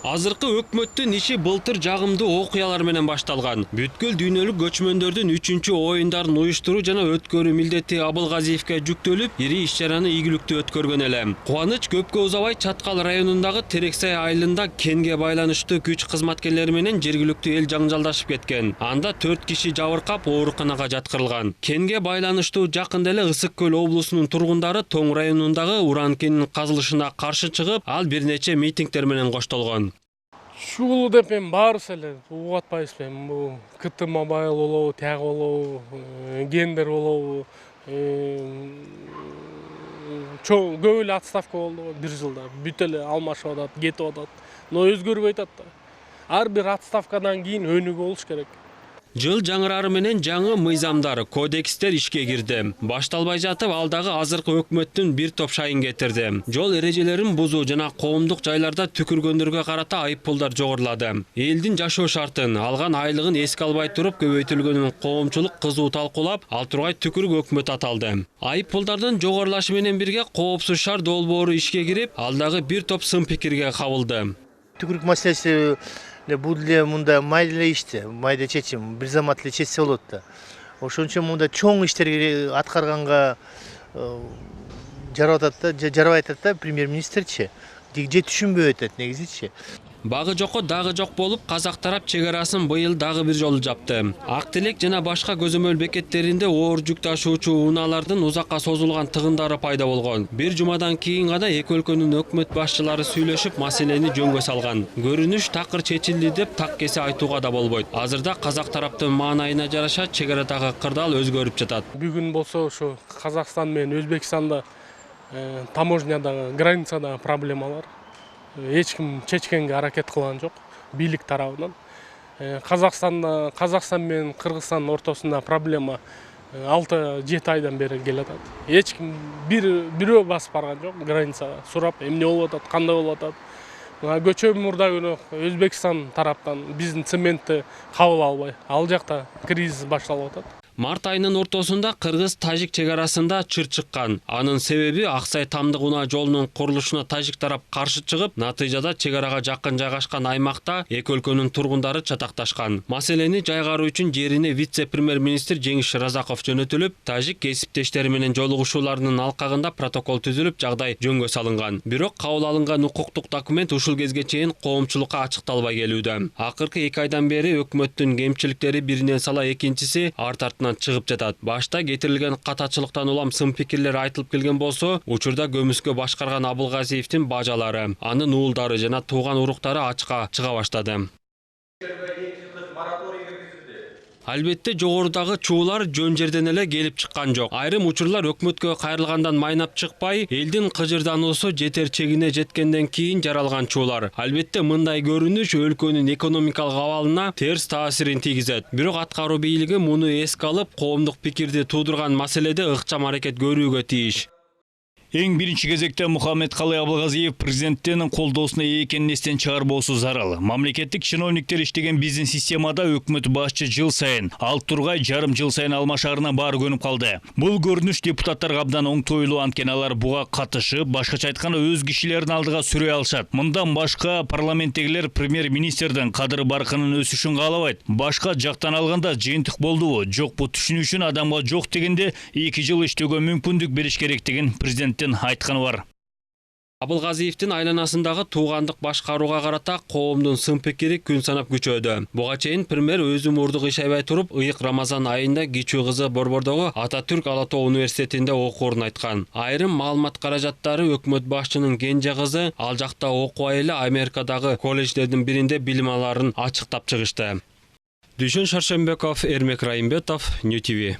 Азыркы өкмөттүн иши былтыр жагымдуу окуялар менен башталган. Бүткүл дүйнөлүк көчмөндөрдүн 3-чү оюндарын уюштуруу жана өткөрүү милдети Абылгазиевке жүктөлүп, ири иш-чараны ийгиликтүү өткөргөн эле. Кубаныч көпкө узабай Чаткал районундагы Терексай айылында кенге байланыштуу күч кызматкерлери менен жергиликтүү эл жаңжалдашып кеткен. Анда 4 киши жабыркап ооруканага жаткырылган. Кенге байланыштуу жакында эле Ысык көл облусунун тургундары Тоң районундагы уран кенинин казылышына каршы чыгып, ал бир нече митингдер менен коштолгон. Шулу деп эми баарыбыз эле угуп атпайбызбы эми бул КТ Мобайл болобу, тияк болобу, гендер болобу, чоң көп эле отставка болду бир жылда. Бүт эле алмашып атат, кетип атат. Но өзгөрбөй атат да. Ар бир отставкадан кийин өнүгүү болуш керек. Жыл жаңырары менен жаңы мыйзамдар, кодекстер ишке кирди. Башталбай жатып, алдагы азыркы өкмөттүн бир топ шайын кетирди. Жол эрежелерин бузуу жана коомдук жайларда түкүргөндөргө карата айыппулдар жогорулады. Элдин жашоо шартын, алган айлыгын эске албай туруп көбөйтүлгөнүн коомчулук кызуу талкуулап, ал тургай түкүрүк өкмөт аталды. Айыппулдардын жогорулашы менен бирге коопсуз шаар долбоору ишке кирип, алдагы бир топ сын пикирге кабылды. Түкүрүк маселеси бул деле мында майда ишти, майда чечим, бир замат эле чечсе болот да. Ошон үчүн мында чоң иштерди аткарганга жарабай атат да премьер-министрчи. Же түшүнбөй атат негизичи. Багы жокко дагы жок болуп, казак тарап чек арасын быйыл дагы бир жолу жапты. Ак Телек жана башка көзөмөл бекеттеринде оор жүк ташуучу унаалардын узакка созулган тыгындары пайда болгон. Бир жумадан кийин гана эки өлкөнүн өкмөт башчылары сүйлөшүп, маселени жөнгө салган. Көрүнүш такыр чечилди деп так кесе айтууга да болбойт. Азырда казак тараптын маанайына жараша чек арадагы кырдаал өзгөрүп жатат. Бүгүн болсо ошо Казакстан менен Өзбекстанда таможнядагы, границадагы проблемалар. Эч ким чечкенге аракет кылган жок бийлик тарабынан. Казакстан менен Кыргызстандын ортосунда проблема 6-7 айдан бери келатат. Эч ким бирөө басып барган жок границага. Сурап, эмне болуп атат, кандай болуп атат. Көчөм мурда күнү Өзбекстан тараптан биздин цементти кабыл албай, ал жакта кризис башталып атат. Март айынын ортосунда Кыргыз-Тажик чек арасында чыр чыккан. Анын себеби Аксай Тамдык унаа жолунун курулушуна тажик тарап каршы чыгып, натыйжада чек арага жакын жайгашкан аймакта эки өлкөнүн тургундары чатакташкан. Маселени жайгаруу үчүн жерине вице-премьер-министр Жеңиш Разаков жөнөтүлүп, тажик кесиптештери менен жолугушууларынын алкагында протокол түзүлүп, жагдай жөнгө салынган. Бирок кабыл алынган укуктук документ ушул кезге чейин коомчулукка ачыкталбай келүүдө. Акыркы 2 айдан бери өкмөттүн кемчиликтери биринен сала экинчиси арт артынан чыгып жатат. Башта кетирилген катачылыктан улам сын пикирлер айтылып келген болсо, учурда көмүскө башкарган Абылгазиевдин бажалары, анын уулдары жана тууган уруктары ачка чыга баштады. Албетте жогорудагы чуулар жөн жерден эле келип чыккан жок. Айрым учурлар өкмөткө кайрылгандан майнап чыкпай, элдин кыжырдануусу жетер чегине жеткенден кийин жаралган чуулар. Албетте мындай көрүнүш өлкөнүн экономикалык абалына терс таасирин тийгизет. Бирок аткаруу бийлиги муну эске алып, коомдук пикирди туудурган маселеде ыкчам аракет көрүүгө тийиш. Эң биринчи кезекте Мухаммедкалый Абылгазиев президенттин колдоосуна ээ экенин эстен чыгарбоосу зарыл. Мамлекеттик чиновниктер иштеген биздин системада өкмөт башчы жыл сайын, ал тургай жарым жыл сайын алма шаарына баары көнүп калды. Бул көрүнүш депутаттарга абдан оңтойлуу, анткени алар буга катышып, башкача айтканда өз кишилерин алдыга сүрөй алышат. Мындан башка парламенттегилер премьер-министрдин кадыр баркынын өсүшүн каалабайт. Башка жактан алганда жыйынтык болдубу, жокпу түшүнүшүн адамга жок дегенде 2 жыл иштөөгө мүмкүндүк бериш керектигин президент айтканы бар. Абылгазиевдин айланасындагы туугандык башкарууга карата коомдун сын пикири күн санап күчөдү. Буга чейин премьер өзү мурдук иш аябай туруп, ыйык Рамазан айында кичүү кызы Борбордогу Ататүрк Ала Тоо университетинде окуурун айткан. Айрым маалымат каражаттары өкмөт башчынын кенже кызы ал жакта окубай эле Америкадагы колледждердин биринде билим алаарын ачыктап чыгышты. Дүйшөн Шаршембеков, Эрмек Райымбетов, Нью ТВ.